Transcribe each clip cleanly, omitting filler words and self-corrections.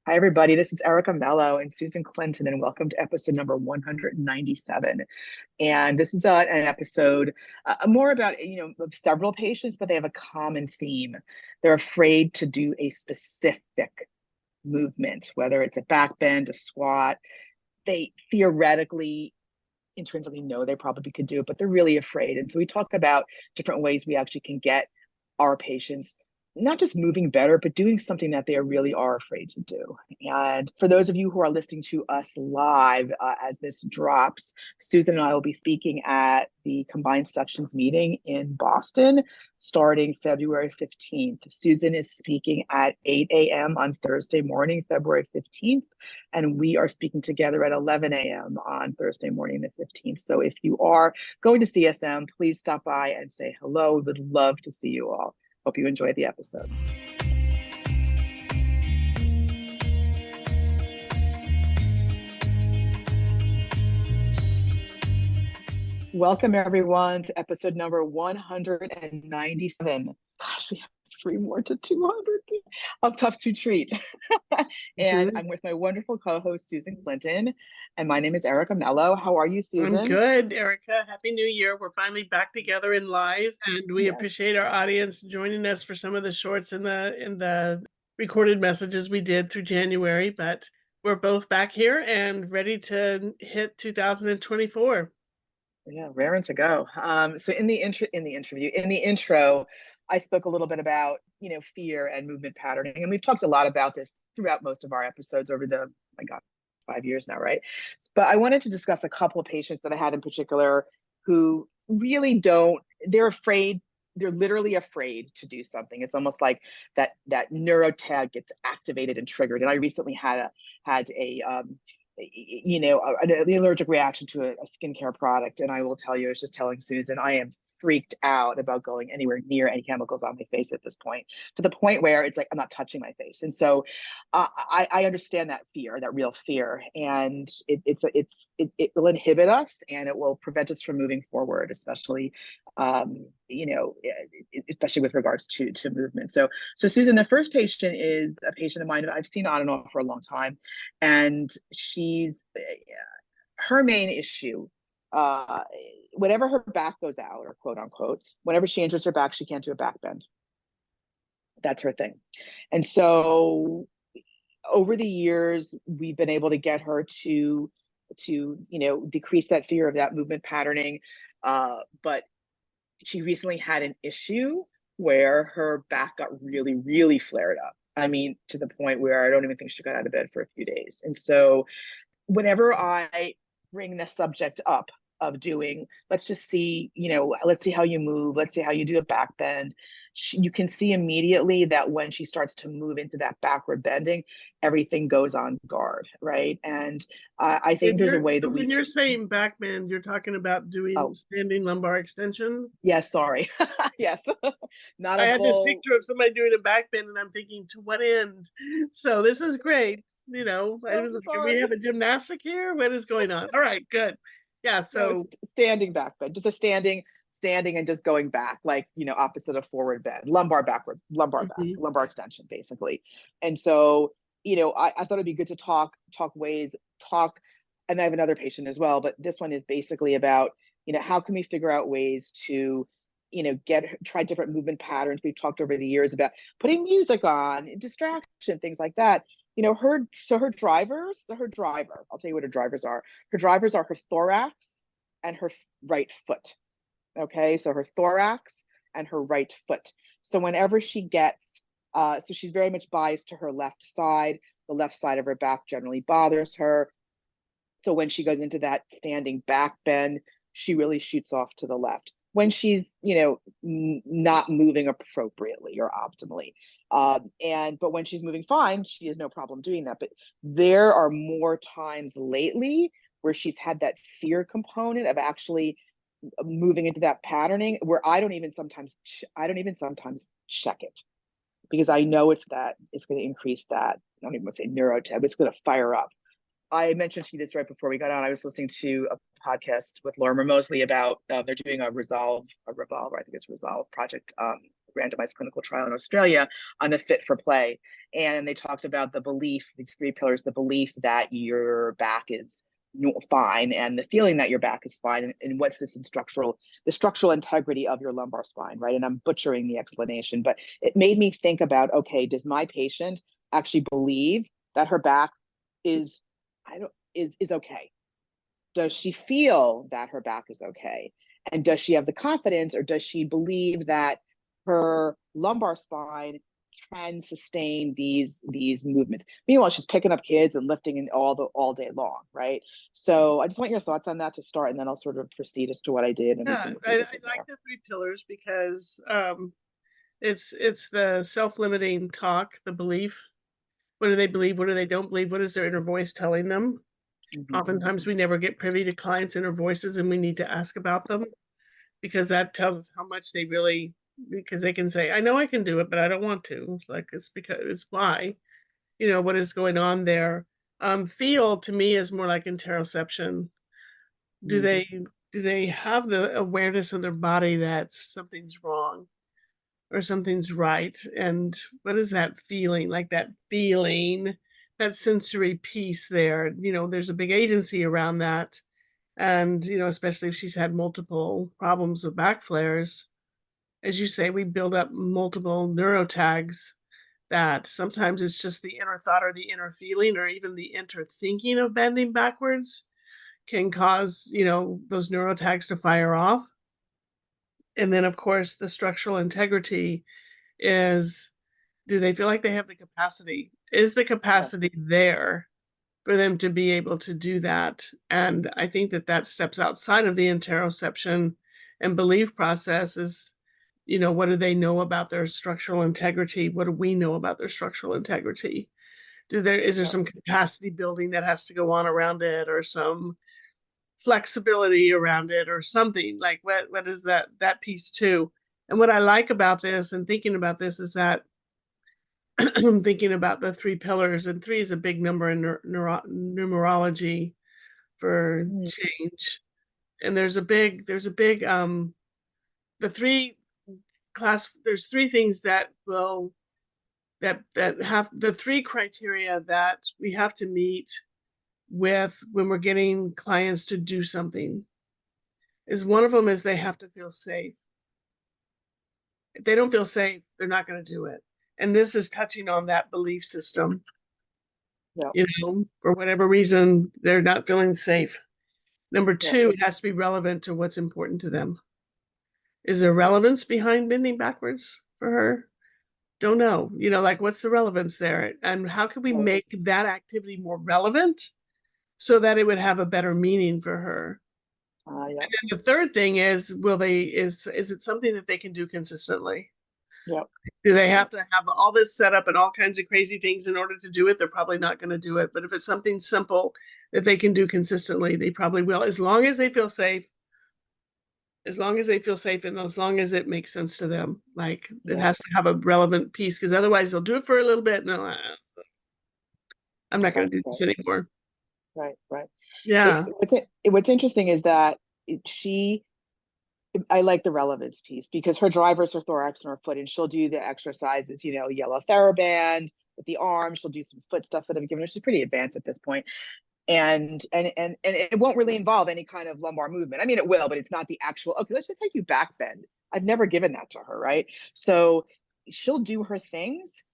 Hi, everybody. This is Erica Mello and Susan Clinton, and welcome to episode number 197. And this is an episode more about, of several patients, but they have a common theme. They're afraid to do a specific movement, whether it's a back bend, a squat. They theoretically, intrinsically know they probably could do it, but they're really afraid. And so we talk about different ways we actually can get our patients not just moving better, but doing something that they really are afraid to do. And for those of you who are listening to us live as this drops, Susan and I will be speaking at the Combined Sections meeting in Boston starting February 15th. Susan is speaking at 8 a.m. on Thursday morning, February 15th, and we are speaking together at 11 a.m. on Thursday morning, the 15th. So if you are going to CSM, please stop by and say hello. We would love to see you all. Hope you enjoyed the episode. Welcome, everyone, to episode number 197. Gosh, we have 3 more to 200. I'm tough to treat. And I'm with my wonderful co-host, Susan Clinton. And my name is Erica Mello. How are you, Susan? I'm good, Erica. Happy New Year. We're finally back together in live, and we appreciate our audience joining us for some of the shorts in the recorded messages we did through January. But we're both back here and ready to hit 2024. Yeah, raring to go. So in the intro, I spoke a little bit about, fear and movement patterning. And we've talked a lot about this throughout most of our episodes over the, 5 years now, right? But I wanted to discuss a couple of patients that I had in particular who really they're afraid, they're literally afraid to do something. It's almost like that neurotag gets activated and triggered. And I recently had an allergic reaction to a skincare product. And I will tell you, I was just telling Susan, I am freaked out about going anywhere near any chemicals on my face at this point, to the point where it's like I'm not touching my face. And so I understand that fear, that real fear, and it will inhibit us and it will prevent us from moving forward, especially especially with regards to movement. So Susan, the first patient is a patient of mine that I've seen on and off for a long time, and her main issue, whenever her back goes out, or quote unquote, whenever she injures her back, she can't do a back bend. That's her thing. And so over the years, we've been able to get her to decrease that fear of that movement patterning. But she recently had an issue where her back got really, really flared up. I mean, to the point where I don't even think she got out of bed for a few days. And so whenever I bring the subject up of doing, let's just see, let's see how you move, let's see how you do a back bend, you can see immediately that when she starts to move into that backward bending, everything goes on guard, right? And I think there's a way that when you're saying back bend, you're talking about doing standing lumbar extension? Yes, sorry. Yes. I had this picture of somebody doing a back bend and I'm thinking, to what end? So this is great. I was like, do we have a gymnastic here? What is going on? All right, good. Yeah, so no, standing back bend, just a standing and just going back, like, opposite of forward bend, lumbar back, lumbar extension, basically. And so, I thought it'd be good to talk, and I have another patient as well, but this one is basically about, how can we figure out ways to, try different movement patterns. We've talked over the years about putting music on, distraction, things like that. Her driver, I'll tell you what her drivers are. Her drivers are her thorax and her right foot. Okay, so her thorax and her right foot. So whenever she gets, so she's very much biased to her left side. The left side of her back generally bothers her. So when she goes into that standing back bend, she really shoots off to the left when she's, not moving appropriately or optimally. But when she's moving fine, she has no problem doing that. But there are more times lately where she's had that fear component of actually moving into that patterning, where I don't even sometimes check it, because I know it's going to increase that. I don't even want to say neurotag, it's going to fire up. I mentioned to you this right before we got on. I was listening to a podcast with Laura Mosley about they're doing a Revolve project randomized clinical trial in Australia on the fit for play. And they talked about the belief, these three pillars, the belief that your back is fine and the feeling that your back is fine, and what's this the structural integrity of your lumbar spine, right? And I'm butchering the explanation, but it made me think about, okay, does my patient actually believe that her back is is okay? Does she feel that her back is okay? And does she have the confidence, or does she believe that her lumbar spine can sustain these movements? Meanwhile, she's picking up kids and lifting in all day long, right? So I just want your thoughts on that to start, and then I'll sort of proceed as to what I did, and we Yeah, can I take it from like there. the three pillars because it's the self-limiting talk, the belief. What do they believe? What do they don't believe? What is their inner voice telling them? Mm-hmm. Oftentimes we never get privy to clients' inner voices, and we need to ask about them, because that tells us how much they really, because they can say, I know I can do it, but I don't want to. It's like, it's because it's why, what is going on there. Feel to me is more like interoception. Do Mm-hmm. they have the awareness of their body that something's wrong or something's right? And what is that feeling? Like that feeling, that sensory piece there. There's a big agency around that. And, especially if she's had multiple problems with back flares, as you say, we build up multiple neurotags that sometimes it's just the inner thought or the inner feeling or even the inner thinking of bending backwards can cause, those neurotags to fire off. And then, of course, the structural integrity is, do they feel like they have the capacity? Is the Yeah. capacity there for them to be able to do that? And I think that steps outside of the interoception and belief process is, what do they know about their structural integrity? What do we know about their structural integrity? Is there Yeah. some capacity building that has to go on around it, or some flexibility around it, or something? Like, what is that piece too? And what I like about this and thinking about this is that I'm thinking about the three pillars, and three is a big number in numerology for Mm-hmm. change. And the three there's three things that will that have the three criteria that we have to meet with when we're getting clients to do something. Is one of them is they have to feel safe. If they don't feel safe, they're not going to do it. And this is touching on that belief system. Yeah. For whatever reason, they're not feeling safe. Number Yeah. two, it has to be relevant to what's important to them. Is there relevance behind bending backwards for her? Don't know. Like, what's the relevance there? And how can we Yeah. make that activity more relevant so that it would have a better meaning for her? Yeah. And then the third thing is, is it something that they can do consistently? Yeah. Do they have to have all this set up and all kinds of crazy things in order to do it? They're probably not going to do it. But if it's something simple that they can do consistently, they probably will, as long as they feel safe, and as long as it makes sense to them. Like, it Yeah. has to have a relevant piece, because otherwise they'll do it for a little bit and I'm not going Right. to do Right. this anymore. Right. Right. Yeah. What's interesting is that she I like the relevance piece, because her driver's her thorax and her foot, and she'll do the exercises, yellow TheraBand with the arm. She'll do some foot stuff that I've given her. She's pretty advanced at this point. And it won't really involve any kind of lumbar movement. I mean, it will, but it's not the actual, okay, let's just take you back bend. I've never given that to her, right? So she'll do her things,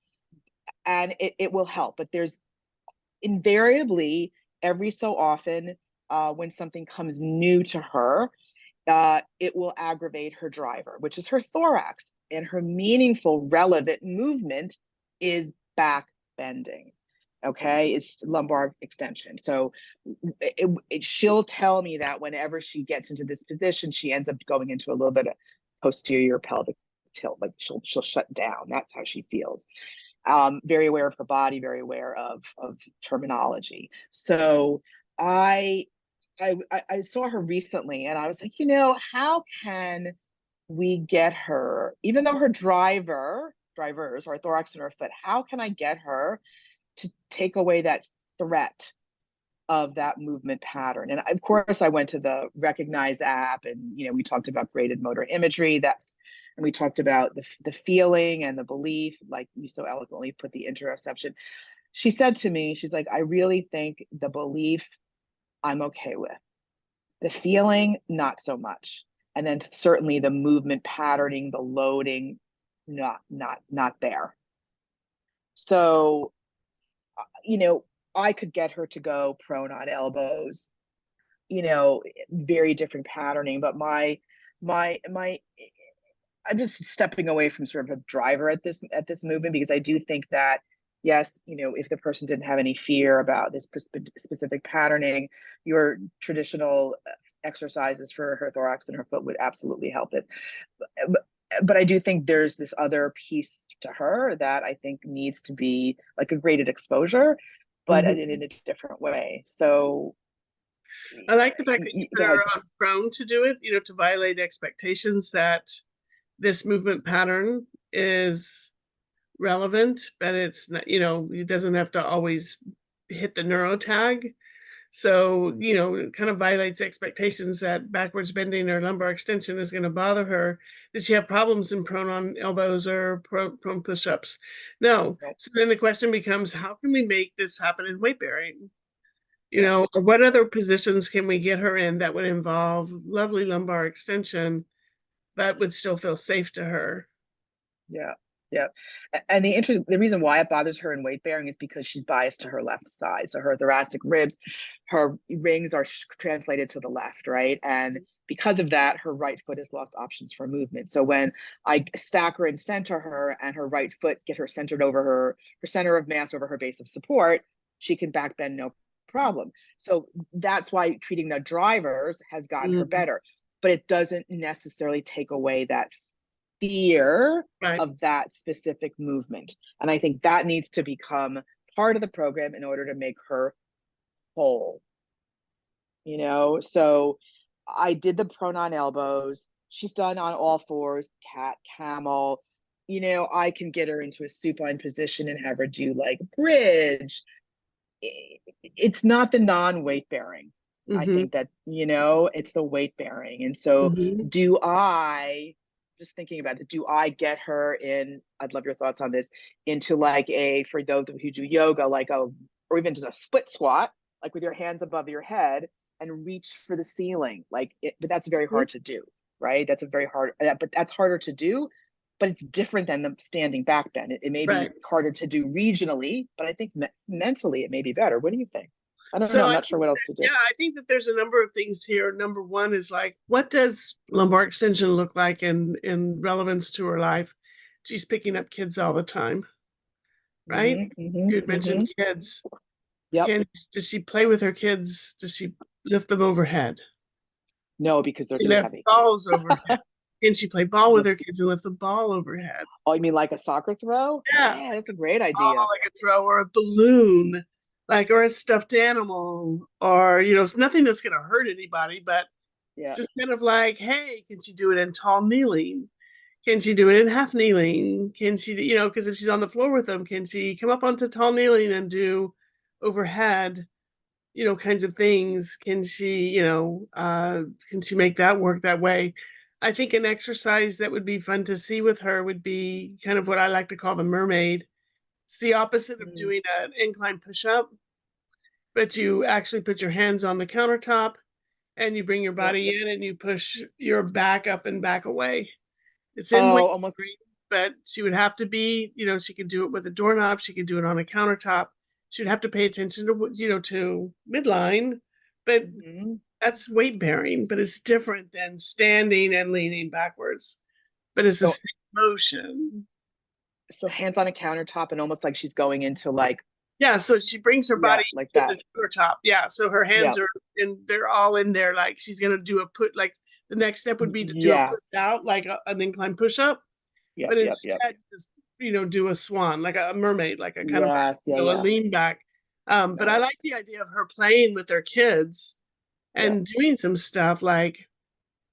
and it will help. But there's invariably, every so often, when something comes new to her, it will aggravate her driver, which is her thorax, and her meaningful, relevant movement is back bending. Okay, it's lumbar extension. So she'll tell me that whenever she gets into this position, she ends up going into a little bit of posterior pelvic tilt. Like, she'll shut down. That's how she feels. Very aware of her body, very aware of terminology. So I I saw her recently, and I was like, how can we get her, even though her drivers are thorax in her foot, how can I get her to take away that threat of that movement pattern? And of course, I went to the Recognize app, and we talked about graded motor imagery. That's and we talked about the feeling and the belief, like you so eloquently put the interoception. She said to me, she's like, I really think the belief I'm okay with, the feeling not so much, and then certainly the movement patterning, the loading, not there. So, you know, I could get her to go prone on elbows, you know, very different patterning, but my I'm just stepping away from sort of a driver at this movement, because I do think that yes, you know, if the person didn't have any fear about this specific patterning, your traditional exercises for her thorax and her foot would absolutely help it. But I do think there's this other piece to her that I think needs to be like a graded exposure, but in a different way. So I like the fact that you put go ahead. her on prone to do it, to violate expectations that this movement pattern is relevant, but it's not, it doesn't have to always hit the neuro tag. So, it kind of violates expectations that backwards bending or lumbar extension is going to bother her. Did she have problems in prone on elbows or prone push-ups? No. So then the question becomes, how can we make this happen in weight bearing? What other positions can we get her in that would involve lovely lumbar extension, but would still feel safe to her? Yeah. Yeah. And the reason why it bothers her in weight bearing is because she's biased to her left side. So her thoracic ribs, her rings are translated to the left, right? And because of that, her right foot has lost options for movement. So when I stack her and center her and her right foot, get her centered over her center of mass over her base of support, she can back bend no problem. So that's why treating the drivers has gotten her better, but it doesn't necessarily take away that fear of that specific movement. And I think that needs to become part of the program in order to make her whole. So I did the prone on elbows. She's done on all fours, cat, camel. I can get her into a supine position and have her do like bridge. It's not the non-weight bearing. I think that, it's the weight bearing. And so do I, just thinking about it, do I get her in, I'd love your thoughts on this, into like for those who do yoga, or even just a split squat, like with your hands above your head and reach for the ceiling. But that's very hard to do, right? But that's harder to do, but it's different than the standing back bend. It may be harder to do regionally, but I think mentally it may be better. What do you think? I don't know. I'm not sure what else to do. Yeah, I think that there's a number of things here. Number one is like, what does lumbar extension look like in relevance to her life? She's picking up kids all the time, right? You had mentioned kids. Yep. Does she play with her kids? Does she lift them overhead? No, because they're too heavy. Balls overhead. Can she play ball with her kids and lift the ball overhead? Oh, you mean like a soccer throw? Yeah, that's a great idea. Oh, like a throw or a balloon, or a stuffed animal, or nothing that's going to hurt anybody, but just kind of like, hey, can she do it in tall kneeling? Can she do it in half kneeling? Can she, because if she's on the floor with them, can she come up onto tall kneeling and do overhead, kinds of things? Can she, can she make that work that way? I think an exercise that would be fun to see with her would be kind of what I like to call the mermaid. It's the opposite of doing an incline push-up, but you actually put your hands on the countertop and you bring your body in and you push your back up and back away. It's in weight, almost, but she would have to be, she could do it with a doorknob. She could do it on a countertop. She'd have to pay attention to, to midline, but that's weight bearing, but it's different than standing and leaning backwards, but it's the same motion. So hands on a countertop and almost like she's going into yeah, so she brings her body like to that. the countertop. Yeah, so her hands are and they're all in there. Like she's gonna do a put. Like the next step would be to do a push out, like an incline push up. But instead, just do a swan, like a mermaid, like a kind of a lean back. But I like the idea of her playing with her kids and doing some stuff like,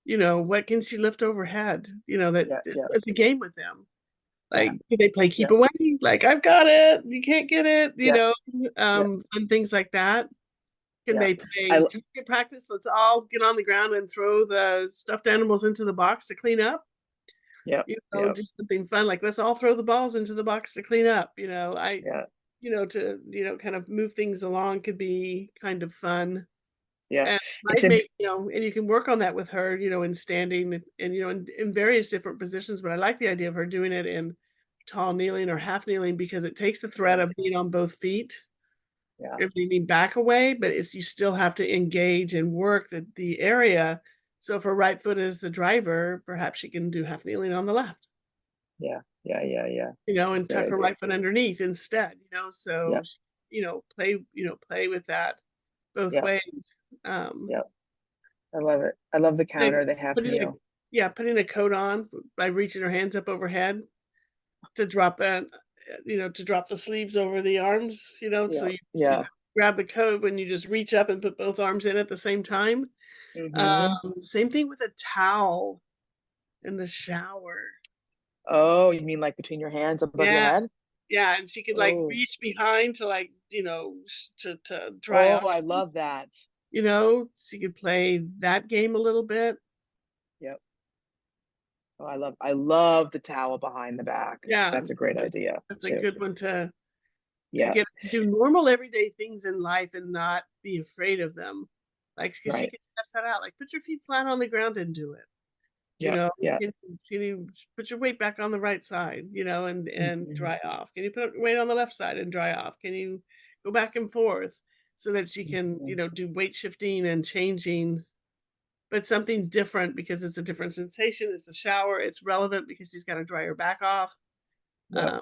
what can she lift overhead? It's a game with them. Like, do they play keep away? Like, I've got it. You can't get it. And things like that. Can they play target practice? Let's all get on the ground and throw the stuffed animals into the box to clean up. Yep. Yep. Just something fun, like, let's all throw the balls into the box to clean up, Yeah. to, kind of move things along could be kind of fun. Yeah. And It's might a make and you can work on that with her, in standing and, in various different positions, but I like the idea of her doing it in tall kneeling or half kneeling because it takes the threat yeah. of being on both feet. Yeah. You're leaning back away, but it's you still have to engage and work the area. So if her right foot is the driver, perhaps she can do half kneeling on the left, Yeah. Yeah. Yeah. Yeah. It's a and great tuck her idea. right foot underneath instead, so, Yep. play with that both Yep. ways. Um, Yep. I love it. I love the Maybe counter, the half putting a kneel. putting a coat on by reaching her hands up overhead to drop to drop the sleeves over the arms, so Yeah. you Yeah. grab the coat when you just reach up and put both arms in at the same time. Hmm. Same thing with a towel in the shower. Oh, you mean like between your hands above your Yeah, head? yeah, and she could, like, Oh. reach behind to, like, to dry off, Oh, I love that. She could play that game a little bit. Yep. Oh, I love the towel behind the back. Yeah, That's a great that's idea that's a too. good one to Yeah. get to do normal everyday things in life and not be afraid of them. Like, 'cause she Right. can test that out, like, put your feet flat on the ground and do it, you Yep. know? Yeah. Can you put your weight back on the right side, and Hmm. dry off? Can you put your weight on the left side and dry off? Can you go back and forth so that she can, Hmm. do weight shifting and changing, but something different because it's a different sensation, it's a shower, it's relevant because she's gotta dry her back off. Yep.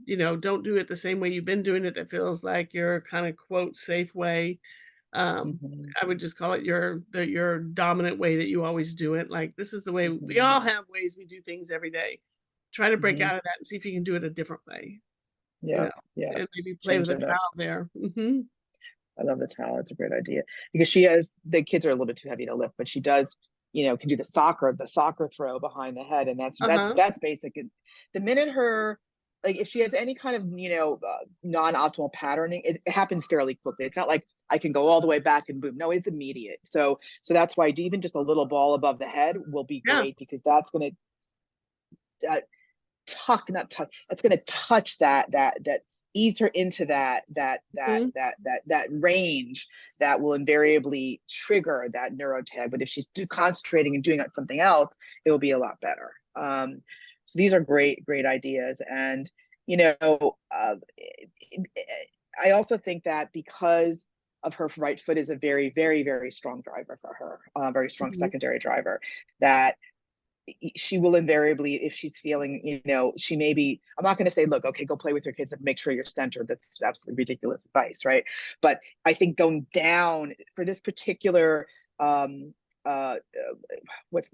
Um, don't do it the same way you've been doing it that feels like your kinda, quote, "safe way." Um, Hmm. I would just call it your dominant way that you always do it, like, this is the way we Hmm. all have ways we do things every day. Try to break Hmm. out of that and see if you can do it a different way, you Yeah. know, Yeah. and maybe play with Change a it up. towel there. Mhm. I love the towel. It's a great idea because the kids are a little bit too heavy to lift, but she does, can do the soccer throw behind the head, and Uh-huh. that's basic. And the minute like if she has any kind of non-optimal patterning, it happens fairly quickly. It's not like I can go all the way back and boom. No, it's immediate. So that's why even just a little ball above the head will be Yeah. great because that's going to tuck, not tuck. That's going to touch that ease her into Mhm. that range that will invariably trigger that neurotag. But if she's concentrating and doing something else, it will be a lot better. So these are great ideas, and you know, uh, I also think that because of her right foot is a very strong driver for her, very strong Mhm. secondary driver, that she will invariably, if she's feeling, she may be, I'm not going to say, look, okay, go play with your kids and make sure you're centered. That's absolutely ridiculous advice, right? But I think going down for this particular, um, what's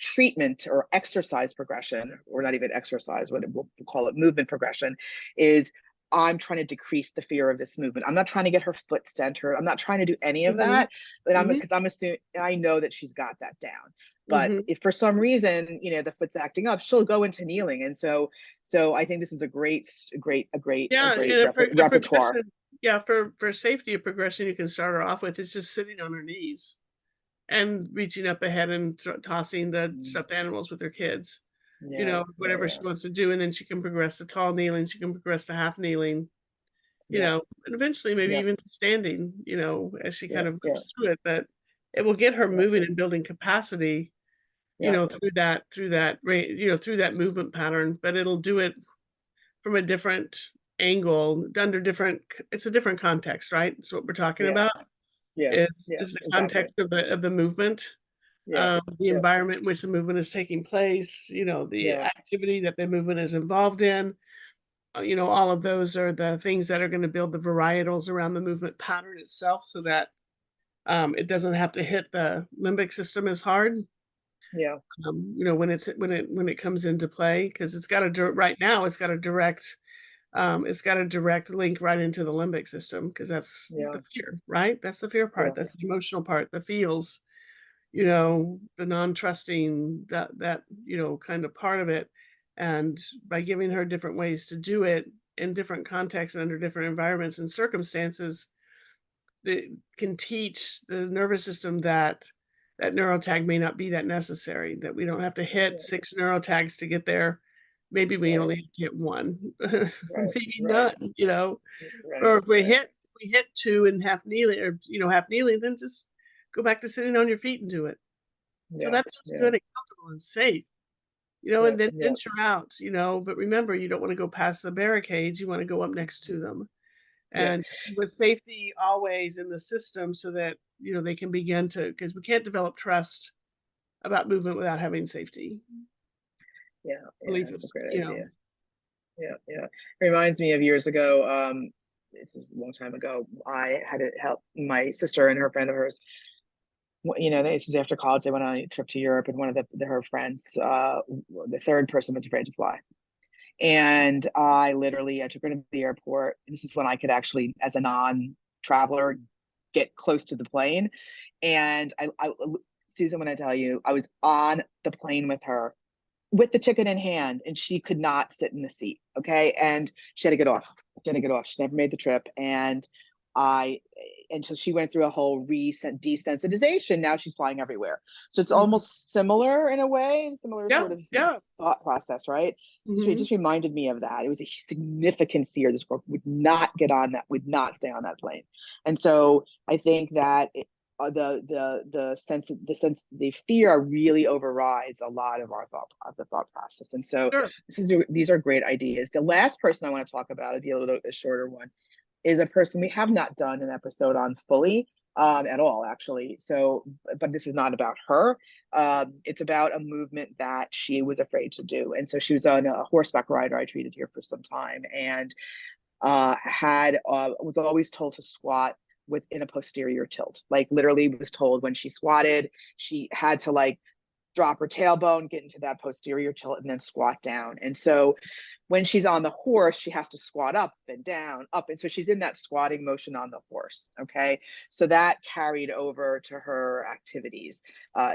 treatment or exercise progression, or not even exercise, what we'll call it movement progression, is I'm trying to decrease the fear of this movement. I'm not trying to get her foot centered. I'm not trying to do any of Mhm. that. But Mhm. I'm assuming, I know that she's got that down. But Mhm. if for some reason, the foot's acting up, she'll go into kneeling. And so I think this is a Yeah, great and a repertoire. progression yeah, for safety, a progression you can start her off with is just sitting on her knees and reaching up ahead and tossing the Mm. stuffed animals with her kids, Yeah, yeah, whatever she yeah, wants to do, and then she can progress to tall kneeling, she can progress to half kneeling, yeah, and eventually maybe yeah, even standing, as she yeah, kind of yeah, moves through it, but it will get her yeah, moving and building capacity, yeah, through that movement pattern, but it'll do it from a different angle, under different it's a different context, right? So what we're talking yeah, about yeah, is the exactly. context of the movement, Yeah, the yeah, environment in which the movement is taking place, the yeah, activity that the movement is involved in. All of those are the things that are going to build the varietals around the movement pattern itself so that it doesn't have to hit the limbic system as hard. yeah, When it comes into play, because right now it's got a direct link right into the limbic system because that's yeah, the fear, right? That's the fear yeah, part. That's the emotional part, the feels, the non-trusting, that kind of part of it. And by giving her different ways to do it in different contexts and under different environments and circumstances, it can teach the nervous system that that neurotag may not be that necessary, that we don't have to hit Yeah. 6 neurotags to get there. Maybe we Right. only have to hit 1, Right. maybe Right. none, you know? Right. Or if Right. we hit 2 and half kneeling, or, half kneeling, then just go back to sitting on your feet and do it. So Yeah. that feels Yeah. good and comfortable and safe, Yeah. and then Yeah. venture out, but remember, you don't wanna go past the barricades, you wanna go up next to them. Yeah. And with safety always in the system so that, they can begin to, because we can't develop trust about movement without having safety. Yeah. Yeah. Belief That's a is, great idea. Yeah. Yeah. Reminds me of years ago. This is a long time ago. I had to help my sister and her friend of hers. This is after college. They went on a trip to Europe, and one of her friends, the third person, was afraid to fly. And I took her to the airport. This is when I could actually, as a non-traveler, get close to the plane. And Susan, when I tell you, I was on the plane with her with the ticket in hand, and she could not sit in the seat. Okay. And she had to get off. She never made the trip. I, and so she went through a whole desensitization. Now she's flying everywhere. So it's Mhm. almost similar in a way, similar Yeah, sort of yeah. thought process, right? So it Mhm. just reminded me of that. It was a significant fear. This girl would not get on that, would not stay on that plane. And so I think that the fear really overrides a lot of the thought process. And so Sure. these are great ideas. The last person I want to talk about, be a shorter one, is a person we have not done an episode on fully at all, actually. So, but this is not about her. It's about a movement that she was afraid to do. And so she was on a horseback rider I treated here for some time, and had was always told to squat within a posterior tilt. Like literally was told when she squatted, she had to like drop her tailbone, get into that posterior tilt, and then squat down. And so when she's on the horse, she has to squat up and down, up. And so she's in that squatting motion on the horse. Okay. So that carried over to her activities.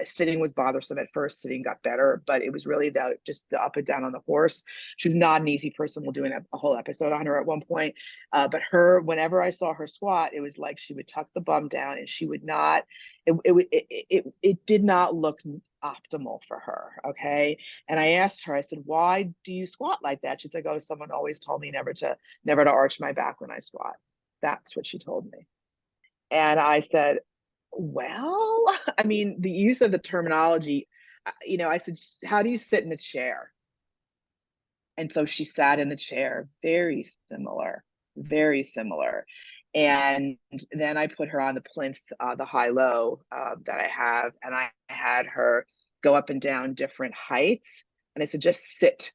Sitting was bothersome at first. Sitting got better, but it was really just the up and down on the horse. She's not an easy person. We'll do a whole episode on her at one point. But whenever I saw her squat, it was like she would tuck the bum down, and she would not, it did not look optimal for her. Okay. And I asked her, I said, why do you squat like that? She's like, oh, someone always told me never to arch my back when I squat. That's what she told me. And I said, well, I mean, the use of the terminology, I said, how do you sit in a chair? And so she sat in the chair, very similar, very similar. And then I put her on the plinth, the high-low that I have, and I had her go up and down different heights. And I said, just sit.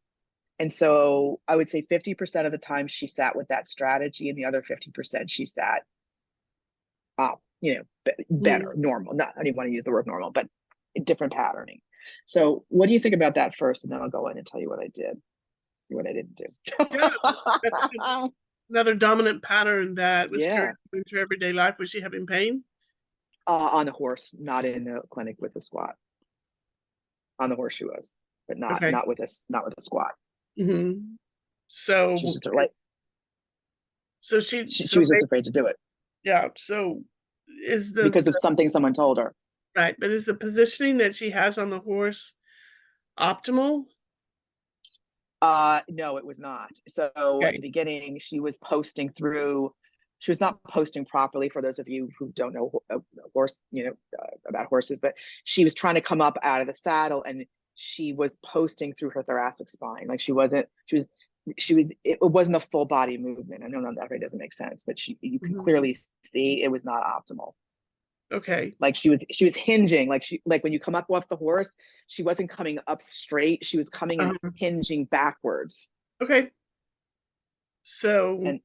And so I would say 50% of the time she sat with that strategy, and the other 50% she sat, better, Mhm. normal. Not, I didn't want to use the word normal, but different patterning. So what do you think about that first? And then I'll go in and tell you what I did, what I didn't do. Yeah, that's another dominant pattern that was Yeah. carried into everyday life. Was she having pain? On the horse, not in the clinic with the squat. On the horse she was, but not Okay. not with a squat. Mhm. She's So just like so she was just afraid to do it yeah, so is because of something someone told her. right, but is the positioning that she has on the horse optimal? No, it was not. So at Okay. the beginning, she was not posting properly, for those of you who don't know horse, about horses, but she was trying to come up out of the saddle, and she was posting through her thoracic spine. Like it wasn't a full body movement. I don't know that really doesn't make sense, but you can Mhm. clearly see it was not optimal. Okay. Like she was hinging, like when you come up off the horse, she wasn't coming up straight, she was coming and Uh-huh. hinging backwards. Okay. So And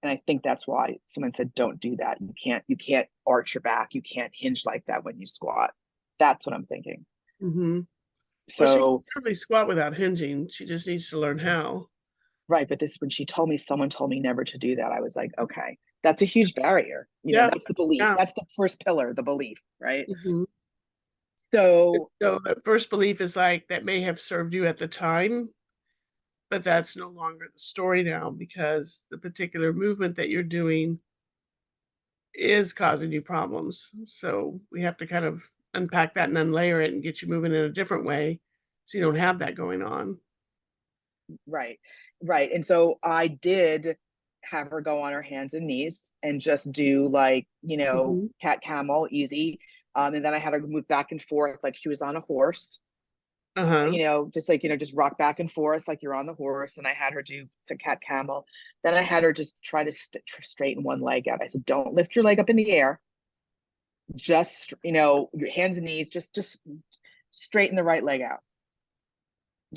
I think that's why someone said don't do that. You can't arch your back, you can't hinge like that when you squat. That's what I'm thinking. mhm. Well, she can So certainly squat without hinging, she just needs to learn how. right, but this when someone told me never to do that, I was like, okay, that's a huge barrier. Yeah, That's the belief, yeah. that's the first pillar, the belief, right? Mhm. So So the first belief is like, that may have served you at the time, but that's no longer the story now because the particular movement that you're doing is causing you problems. So we have to kind of unpack that and unlayer it and get you moving in a different way so you don't have that going on. Right. Right. And so I did have her go on her hands and knees and just do like, Mhm. cat camel, easy. And then I had her move back and forth like she was on a horse, Uh-huh. just like, just rock back and forth like you're on the horse. And I had her do some cat camel. Then I had her just try to straighten one leg out. I said, don't lift your leg up in the air. Just, your hands and knees, just straighten the right leg out.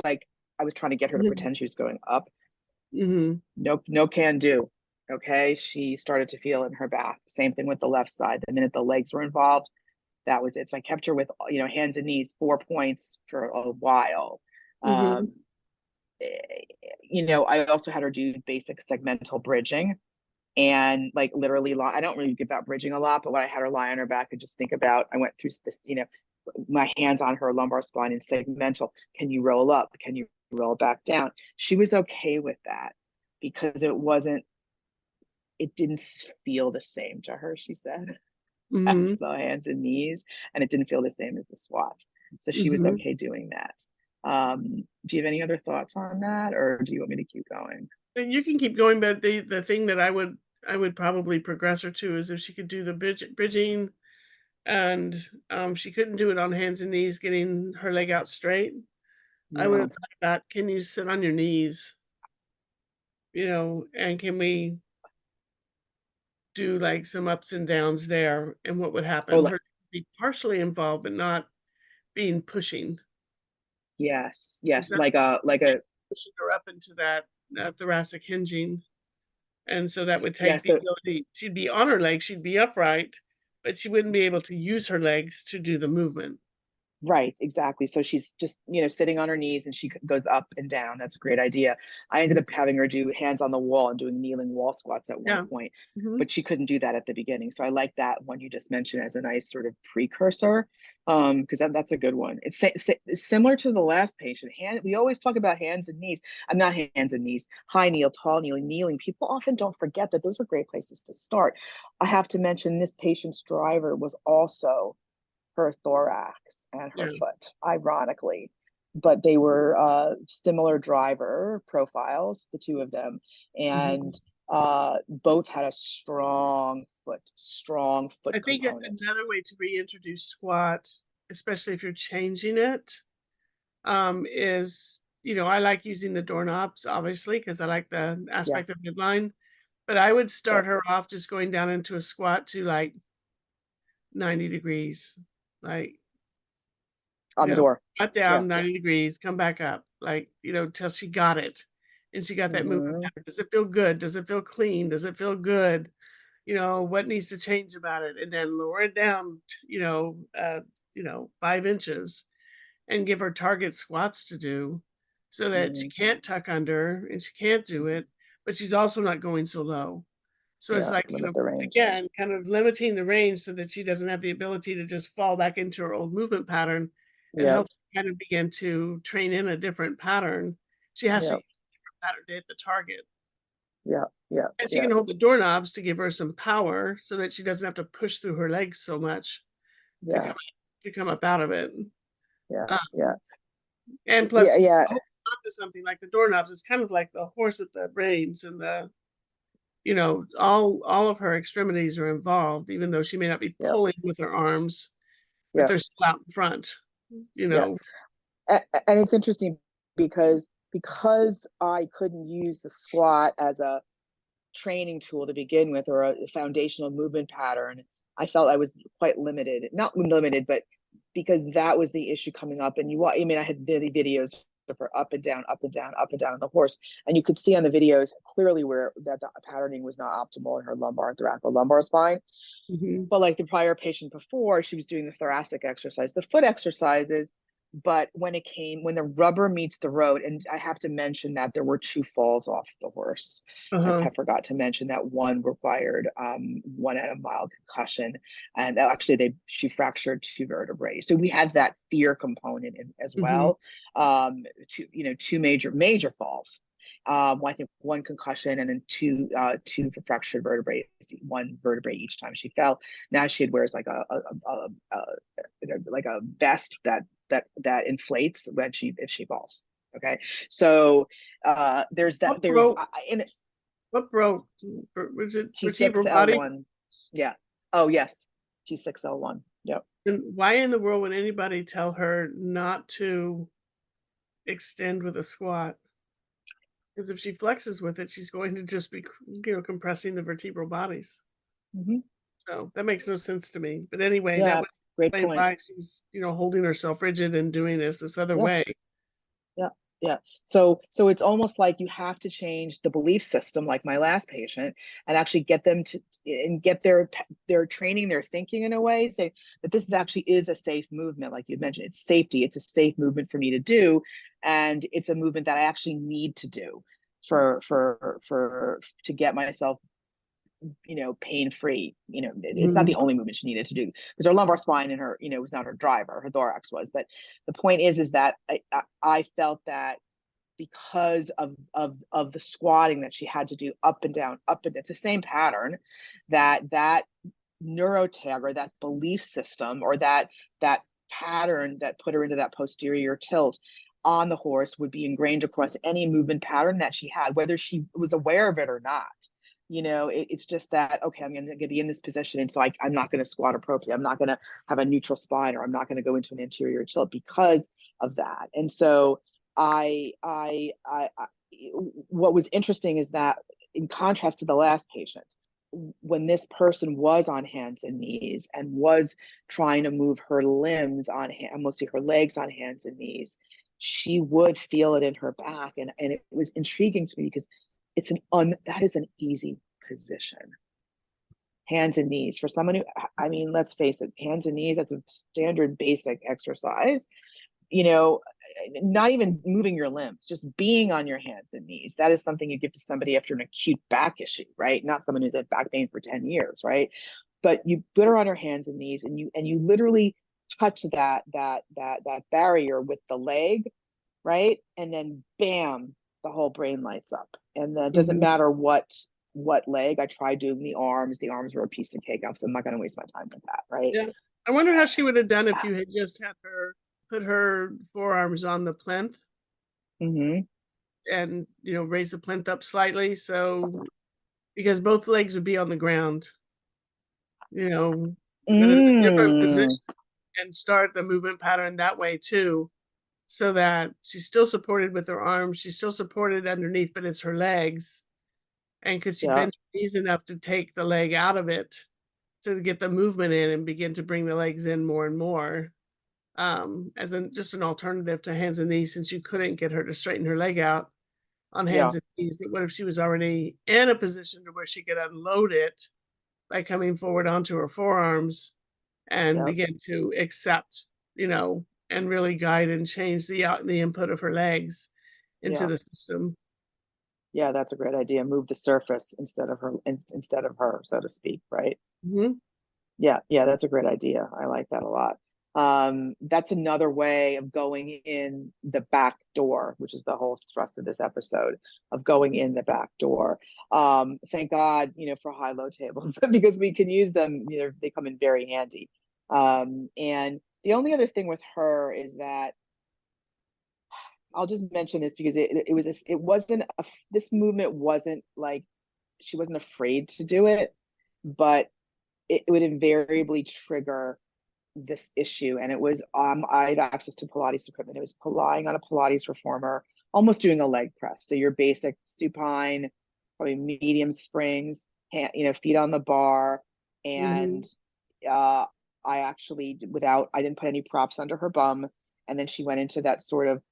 Like I was trying to get her to Mhm. pretend she was going up. Mhm. Nope, no can do. Okay. She started to feel in her back. Same thing with the left side. The minute the legs were involved, that was it. So I kept her with, hands and knees, 4 points for a while. Mhm. Um, I also had her do basic segmental bridging and like literally lie. I don't really give out bridging a lot, but when I had her lie on her back and just think about, I went through this, my hands on her lumbar spine and segmental. Can you roll up? Can you roll back down? She was okay with that because it didn't feel the same to her, she said, as Mhm. the hands and knees, and it didn't feel the same as the squat. So she was Mhm. okay doing that. Do you have any other thoughts on that, or do you want me to keep going? And you can keep going, but the thing that I would probably progress her to is if she could do the bridging and she couldn't do it on hands and knees, getting her leg out straight. I would Yeah. have thought about, can you sit on your knees, and can we do like some ups and downs there? And what would Oh, happen? Her be partially involved, but not being pushing. yes, Because yes, that like a pushing her up into that thoracic hinging. And so that would yeah. take the So ability, she'd be on her legs, she'd be upright, but she wouldn't be able to use her legs to do the movement. right, exactly. So she's just, sitting on her knees and she goes up and down. That's a great idea. I ended up having her do hands on the wall and doing kneeling wall squats at one Yeah. point, Mhm. but she couldn't do that at the beginning. So I like that one you just mentioned as a nice sort of precursor, because that's a good one. It's similar to the last patient. We always talk about hands and knees. I'm not hands and knees, high kneel, tall kneeling, kneeling. People often don't forget that those are great places to start. I have to mention this patient's driver was also her thorax and her Yeah. foot, ironically. But they were similar driver profiles, the two of them, Mhm. and both had a strong foot I think component. another way to reintroduce squat, especially if you're changing it, is, I like using the doorknobs, obviously, because I like the Yeah, aspect of midline. But I would yeah, start her off just going down into a squat to like 90 degrees. Like, on the door. squat Yeah. down 90 degrees, come back up, like, till she got it. And she got that movement Hmm. pattern. Does it feel good? Does it feel clean? Does it feel good? What needs to change about it? And then lower it down, 5 inches and give her target squats to do so that she Hmm. can't tuck under and she can't do it, but she's also not going so low. So it's Yeah, like, limit the range. again, kind of limiting the range so that she doesn't have the ability to just fall back into her old movement pattern. It Yeah, helps kind of begin to train in a different pattern. She has to yeah, use a different pattern to hit the target. yeah, yeah, And she yeah, can hold the doorknobs to give her some power so that she doesn't have to push through her legs so much to yeah, come up out of it. yeah, Uh, yeah, and yeah, plus, yeah, hold on to something like the doorknobs is kind of like the horse with the reins and all of her extremities are involved, even though she may not be yeah, pulling with her arms, but yeah, they're still out in front, you yeah. know. And it's interesting because I couldn't use the squat as a training tool to begin with or a foundational movement pattern. I felt I was quite limited, not limited, but because that was the issue coming up. And I had videos of her up and down, up and down, up and down on the horse, and you could see on the videos clearly where that the patterning was not optimal in her lumbar and thoracolumbar spine. Mhm. But like the prior patient before, she was doing the thoracic exercise, the foot exercises. But when the rubber meets the road, and I have to mention that there were two falls off the horse. Uh-huh. I forgot to mention that one required one had a mild concussion, and actually she fractured two vertebrae. So we had that fear component as Mhm. well. Two major falls. I think one concussion and then two fractured vertebrae, one vertebrae each time she fell. Now she wears like a vest that inflates when if she falls. Okay, so there's that. What There's broke? in What broke? Was it She's vertebral body? 6L1. Yeah. Oh yes, she's 6L1. Yep. And why in the world would anybody tell her not to extend with a squat? Because if she flexes with it, she's going to just be, compressing the vertebral bodies. Mm-hmm. So that makes no sense to me. But anyway, that Yeah, was great point. why she's, holding herself rigid and doing this other Yeah. way. Yeah. Yeah. So it's almost like you have to change the belief system, like my last patient, and actually get them to and get their training, their thinking in a way, say that this is actually is a safe movement, like you mentioned. It's safety. It's a safe movement for me to do, and it's a movement that I actually need to do to get myself pain free. It's not the only movement she needed to do because her lumbar spine and her, was not her driver, her thorax was. But the point is that I felt that because of the squatting that she had to do up and down, it's the same pattern, that neurotag or that belief system or that pattern that put her into that posterior tilt on the horse would be ingrained across any movement pattern that she had, whether she was aware of it or not. It's just that, okay, I'm going to be in this position. And so I'm not going to squat appropriately. I'm not going to have a neutral spine, or I'm not going to go into an anterior tilt because of that. And so what was interesting is that in contrast to the last patient, when this person was on hands and knees and was trying to move her limbs mostly her legs on hands and knees, she would feel it in her back. And it was intriguing to me because that is an easy position. Hands and knees for someone who, let's face it, hands and knees, that's a standard basic exercise. Not even moving your limbs, just being on your hands and knees. That is something you give to somebody after an acute back issue, right? Not someone who's had back pain for 10 years, right? But you put her on her hands and knees and you literally touch that barrier with the leg, right? And then bam, the whole brain lights up. And then it doesn't matter what leg. I tried doing the arms. The arms were a piece of cake. So I'm not going to waste my time with that, right? Yeah. I wonder how she would have done if you had just had her put her forearms on the plinth and, raise the plinth up slightly. So, because both legs would be on the ground, but in a different position, and start the movement pattern that way too, so that she's still supported with her arms. She's still supported underneath, but it's her legs. And could she bend her knees enough to take the leg out of it to get the movement in and begin to bring the legs in more and more, as just an alternative to hands and knees, since you couldn't get her to straighten her leg out on hands and knees. But what if she was already in a position to where she could unload it by coming forward onto her forearms and begin to accept, and really guide and change the input of her legs into the system. Yeah, that's a great idea. Move the surface instead of her, so to speak, right? Yeah, that's a great idea. I like that a lot. That's another way of going in the back door, which is the whole thrust of this episode, of going in the back door. Thank God, for high-low tables, because we can use them. They come in very handy. And the only other thing with her is that I'll just mention this because this movement wasn't like she wasn't afraid to do it, but it would invariably trigger this issue. And it was I had access to Pilates equipment. It was lying on a Pilates reformer, almost doing a leg press. So your basic supine, probably medium springs, feet on the bar. And I actually I didn't put any props under her bum. And then she went into that sort of,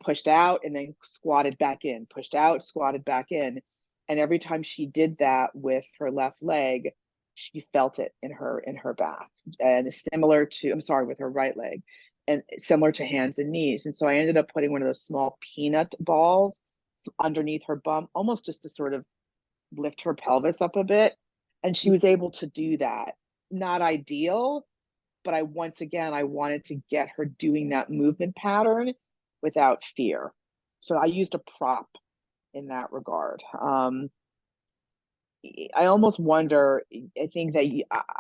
pushed out and then squatted back in, pushed out, squatted back in. And every time she did that with her left leg, she felt it in her back, and with her right leg, and similar to hands and knees. And so I ended up putting one of those small peanut balls underneath her bum, almost just to sort of lift her pelvis up a bit. And she was able to do that. Not ideal, but I wanted to get her doing that movement pattern without fear. So I used a prop in that regard. I almost wonder. I think that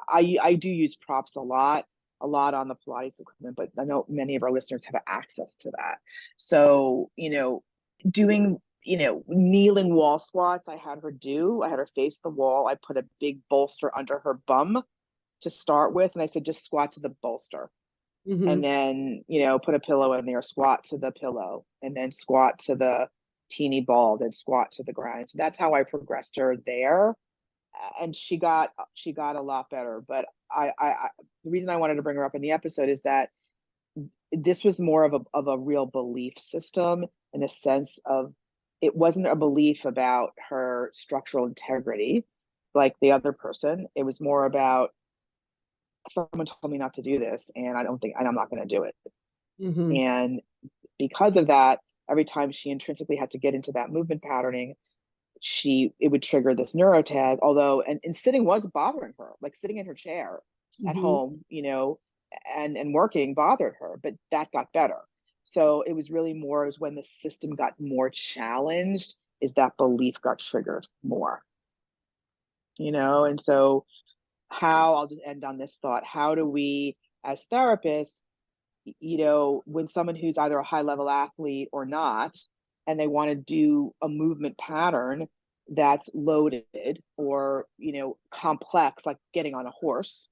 I do use props a lot on the Pilates equipment, but I know many of our listeners have access to that. So doing kneeling wall squats. I had her do. I had her face the wall. I put a big bolster under her bum to start with, and I said just squat to the bolster, Mm-hmm. and then put a pillow in there, squat to the pillow, and then squat to the teeny ball, then squat to the ground. So that's how I progressed her there, and she got a lot better. But the reason I wanted to bring her up in the episode is that this was more of a real belief system, in a sense of, it wasn't a belief about her structural integrity like the other person. It was more about, someone told me not to do this, and I'm not going to do it. Mm-hmm. And because of that, every time she intrinsically had to get into that movement patterning, it would trigger this neurotag. Although, and sitting was bothering her, like sitting in her chair at Mm-hmm. home, and working bothered her, but that got better. So it was really more, is when the system got more challenged, is that belief got triggered more, and so, I'll just end on this thought. How do we, as therapists, when someone who's either a high level athlete or not, and they want to do a movement pattern that's loaded or, complex, like getting on a horse,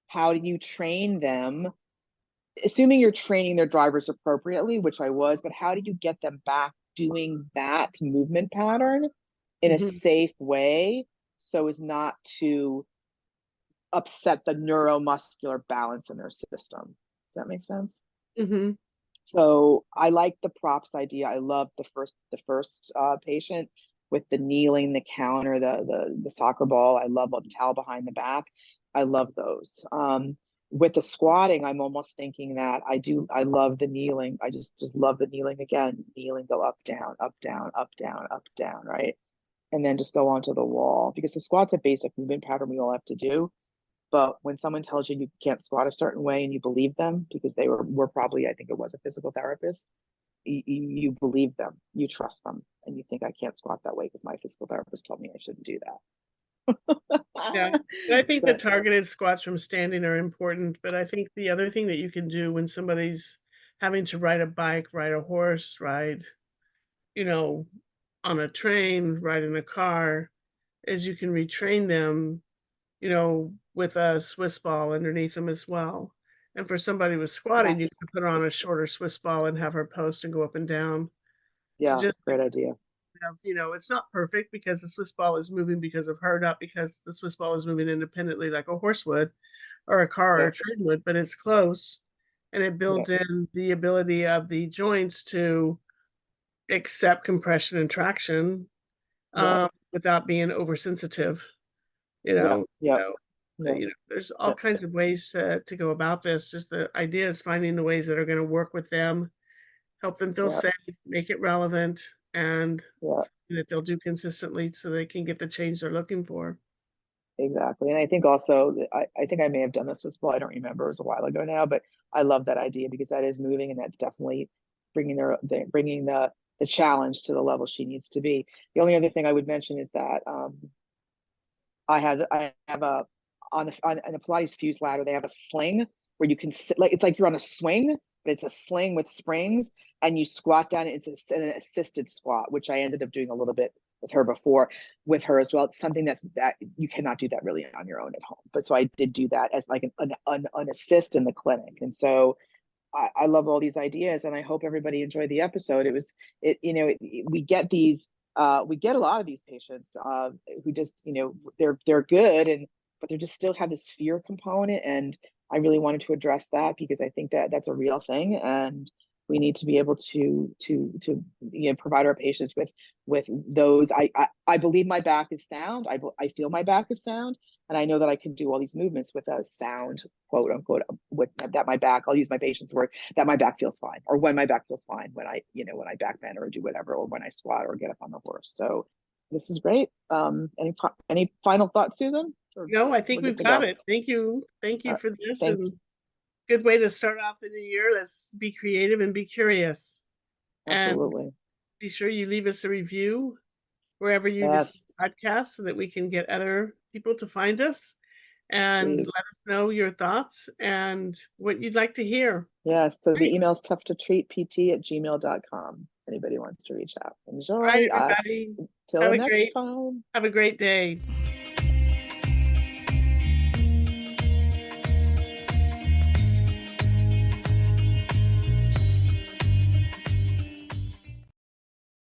how do you train them? Assuming you're training their drivers appropriately, which I was, but how do you get them back doing that movement pattern in a Mm-hmm. safe way, so as not to upset the neuromuscular balance in their system? Does that make sense? Mm-hmm. So I like the props idea. I love the first patient with the kneeling, the counter, the soccer ball. I love the towel behind the back. I love those. With the squatting, I'm almost thinking that I love the kneeling. I just love the kneeling again. Kneeling, go up, down, up, down, up, down, up, down, right? And then just go onto the wall, because the squat's a basic movement pattern we all have to do. But when someone tells you you can't squat a certain way, and you believe them, because they were probably, I think it was a physical therapist, you believe them, you trust them, and you think, I can't squat that way because my physical therapist told me I shouldn't do Yeah. that. And I think the So targeted squats from standing are important, but I think the other thing that you can do when somebody's having to ride a bike, ride a horse, ride, you know, on a train, ride in a car, is you can retrain them, with a Swiss ball underneath them as well. And for somebody with squatting, you yes, can put her on a shorter Swiss ball and have her post and go up and down to yeah, just great idea. have, it's not perfect because the Swiss ball is moving because of her, not because the Swiss ball is moving independently like a horse would or a car or a Yep, train would, but it's close and it builds yep, in the ability of the joints to accept compression and traction yep, without being oversensitive. You yep, know, yep, yep, there's all yep, kinds of ways to go about this. Just the idea is finding the ways that are going to work with them, help them feel yep, safe, make it relevant, and yep. something that they'll do consistently so they can get the change they're looking for. Exactly. And I think also, I think I may have done this with, well, I don't remember, it was a while ago now, but I love that idea, because that is moving, and that's definitely bringing the challenge to the level she needs to be. The only other thing I would mention is that I have on a Pilates Fuse ladder, they have a sling where you can sit, like it's like you're on a swing, but it's a sling with springs, and you squat down. It's an assisted squat, which I ended up doing a little bit with her before, with her as well. It's something that you cannot do that really on your own at home. But so I did do that as like an assist in the clinic. And so I love all these ideas, and I hope everybody enjoyed the episode. It was we get we get a lot of these patients who just they're good, and but they just still have this fear component, and I really wanted to address that, because I think that that's a real thing, and we need to be able to provide our patients with those. I believe my back is sound. I feel my back is sound, and I know that I can do all these movements with a sound, quote unquote, with that my back, I'll use my patient's word, that my back feels fine, or when my back feels fine, when when I back bend or do whatever, or when I squat or get up on the horse. So this is great. Any final thoughts, Susan? Or No, I think we're good we've to got go. it. Thank you. Thank you for this, Thank and good way to start off the new year. Let's be creative and be curious. And Absolutely. be sure you leave us a review wherever you listen Yes, to podcasts so that we can get other people to find us, and let please. us know your thoughts and what you'd like to hear. Yes. So the Great. email is tough to treat pt@gmail.com. Anybody wants to reach out. All right, Enjoy us. everybody. Till Have the a next great time. have a great day.